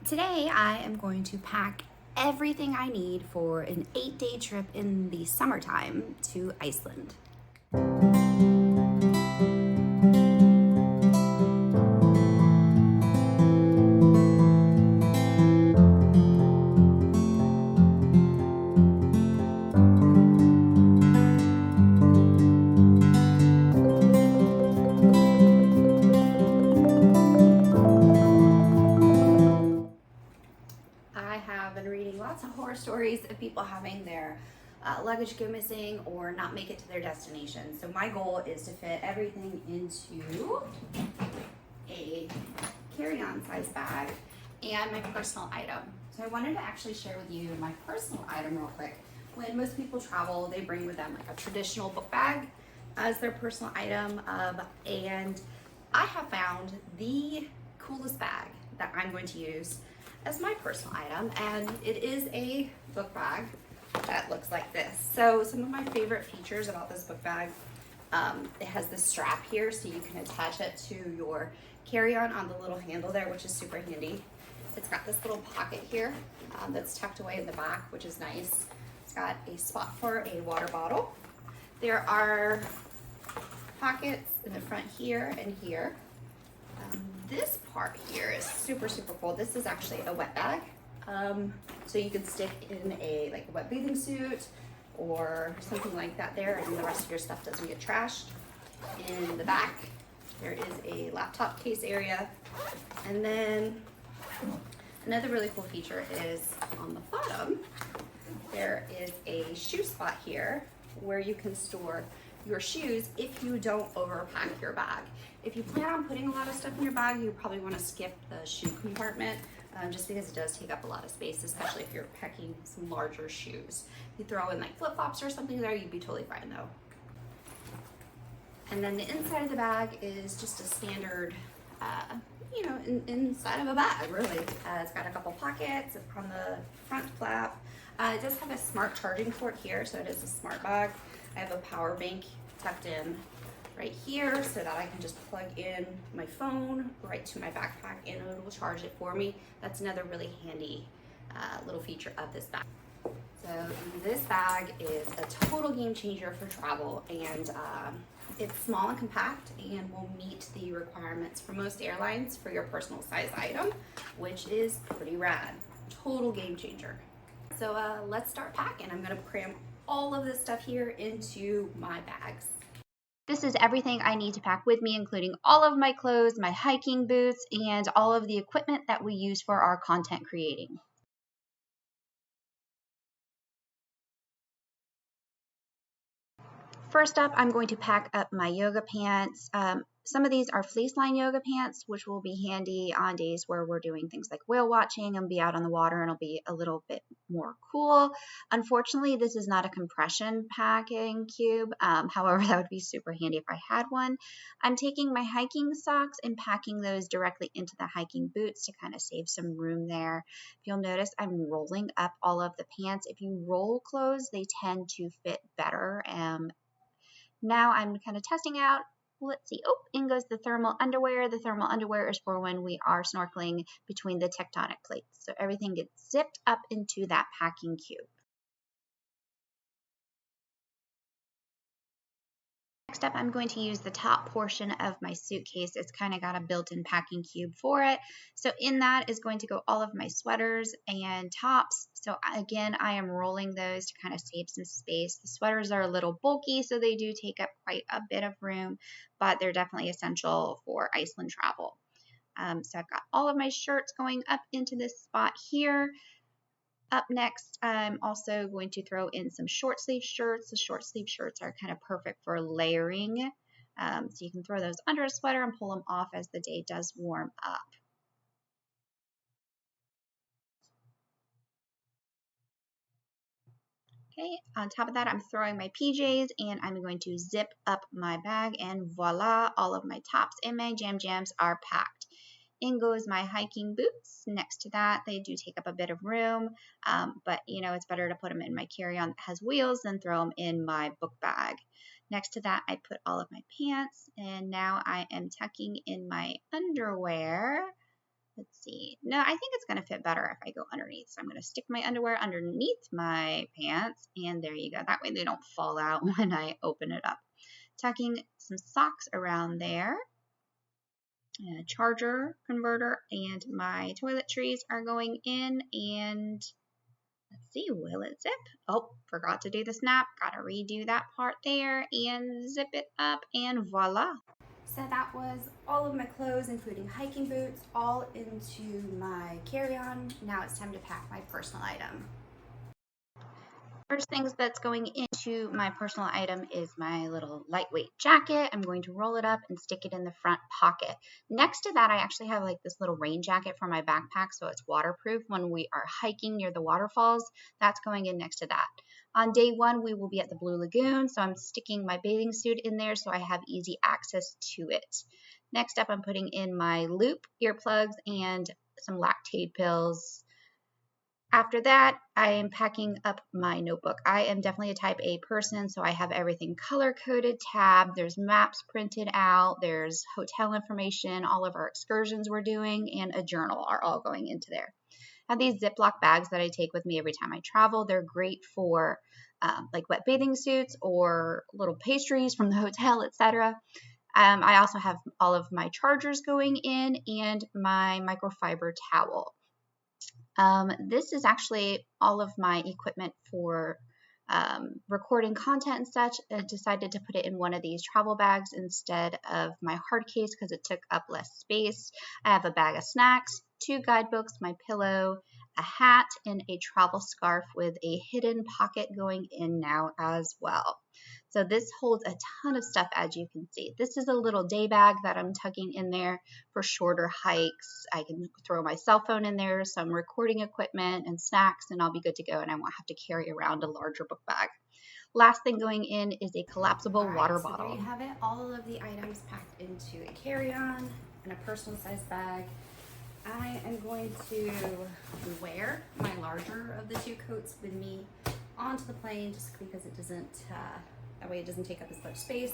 Today I am going to pack everything I need for an 8-day trip in the summertime to Iceland. I have been reading lots of horror stories of people having their luggage go missing or not make it to their destination. So my goal is to fit everything into a carry-on size bag and my personal item. So I wanted to actually share with you my personal item real quick. When most people travel, they bring with them like a traditional book bag as their personal item, and I have found the coolest bag that I'm going to use as my personal item, and it is a book bag that looks like this. So some of my favorite features about this book bag, it has this strap here so you can attach it to your carry-on on the little handle there, which is super handy. It's got this little pocket here that's tucked away in the back, which is nice. It's got a spot for a water bottle. There are pockets in the front here and here. This part here is super cool. This is actually a wet bag. So you can stick in a wet bathing suit or something like that there, and the rest of your stuff doesn't get trashed. In the back, there is a laptop case area. And then another really cool feature is on the bottom, there is a shoe spot here where you can store your shoes if you don't overpack your bag. If you plan on putting a lot of stuff in your bag, you probably want to skip the shoe compartment just because it does take up a lot of space, especially if you're packing some larger shoes. If you throw in like flip-flops or something there, you'd be totally fine though. And then the inside of the bag is just a standard, inside of a bag, really. It's got a couple pockets on the front flap. It does have a smart charging port here, so it is a smart bag. I have a power bank tucked in right here so that I can just plug in my phone right to my backpack and it will charge it for me. That's another really handy little feature of this bag. So this bag is a total game changer for travel, and it's small and compact and will meet the requirements for most airlines for your personal size item, which is pretty rad. Total game changer. So let's start packing. I'm gonna cram all of this stuff here into my bags. This is everything I need to pack with me, including all of my clothes, my hiking boots, and all of the equipment that we use for our content creating. First up, I'm going to pack up my yoga pants. Some of these are fleece line yoga pants, which will be handy on days where we're doing things like whale watching and be out on the water and it'll be a little bit more cool. Unfortunately, this is not a compression packing cube. However, that would be super handy if I had one. I'm taking my hiking socks and packing those directly into the hiking boots to kind of save some room there. If you'll notice, I'm rolling up all of the pants. If you roll clothes, they tend to fit better. Now I'm kind of testing out. Let's see. Oh, in goes the thermal underwear. The thermal underwear is for when we are snorkeling between the tectonic plates. So everything gets zipped up into that packing cube. Next up, I'm going to use the top portion of my suitcase. It's kind of got a built-in packing cube for it. So in that is going to go all of my sweaters and tops. So again, I am rolling those to kind of save some space. The sweaters are a little bulky, so they do take up quite a bit of room, but they're definitely essential for Iceland travel. So I've got all of my shirts going up into this spot here. Up next, I'm also going to throw in some short sleeve shirts. The short sleeve shirts are kind of perfect for layering. So you can throw those under a sweater and pull them off as the day does warm up. Okay, on top of that, I'm throwing my PJs and I'm going to zip up my bag, and voila, all of my tops and my jams are packed. In goes my hiking boots. Next to that, they do take up a bit of room, but it's better to put them in my carry-on that has wheels than throw them in my book bag. Next to that, I put all of my pants, and now I am tucking in my underwear. Let's see. No, I think it's going to fit better if I go underneath. So I'm going to stick my underwear underneath my pants, and there you go. That way they don't fall out when I open it up. Tucking some socks around there. A charger converter and my toiletries are going in, and let's see, will it zip? Oh, forgot to do the snap. Gotta redo that part there and zip it up, and voila. So that was all of my clothes, including hiking boots, all into my carry-on. Now it's time to pack my personal item. First things that's going into my personal item is my little lightweight jacket. I'm going to roll it up and stick it in the front pocket. Next to that, I actually have like this little rain jacket for my backpack, so it's waterproof when we are hiking near the waterfalls. That's going in next to that. On day one, we will be at the Blue Lagoon, so I'm sticking my bathing suit in there so I have easy access to it. Next up, I'm putting in my loop, earplugs, and some Lactaid pills. After that, I am packing up my notebook. I am definitely a type A person, so I have everything color-coded, tabbed. There's maps printed out. There's hotel information, all of our excursions we're doing, and a journal are all going into there. I have these Ziploc bags that I take with me every time I travel. They're great for like wet bathing suits or little pastries from the hotel, etc. I also have all of my chargers going in and my microfiber towel. This is actually all of my equipment for recording content and such. I decided to put it in one of these travel bags instead of my hard case because it took up less space. I have a bag of snacks, 2 guidebooks, my pillow, a hat, and a travel scarf with a hidden pocket going in now as well. So this holds a ton of stuff, as you can see. This is a little day bag that I'm tucking in there for shorter hikes. I can throw my cell phone in there, some recording equipment and snacks, and I'll be good to go, and I won't have to carry around a larger book bag. Last thing going in is a collapsible water bottle. There you have it, all of the items packed into a carry-on and a personal size bag. I am going to wear my larger of the 2 coats with me onto the plane just because it doesn't, that way it doesn't take up as much space.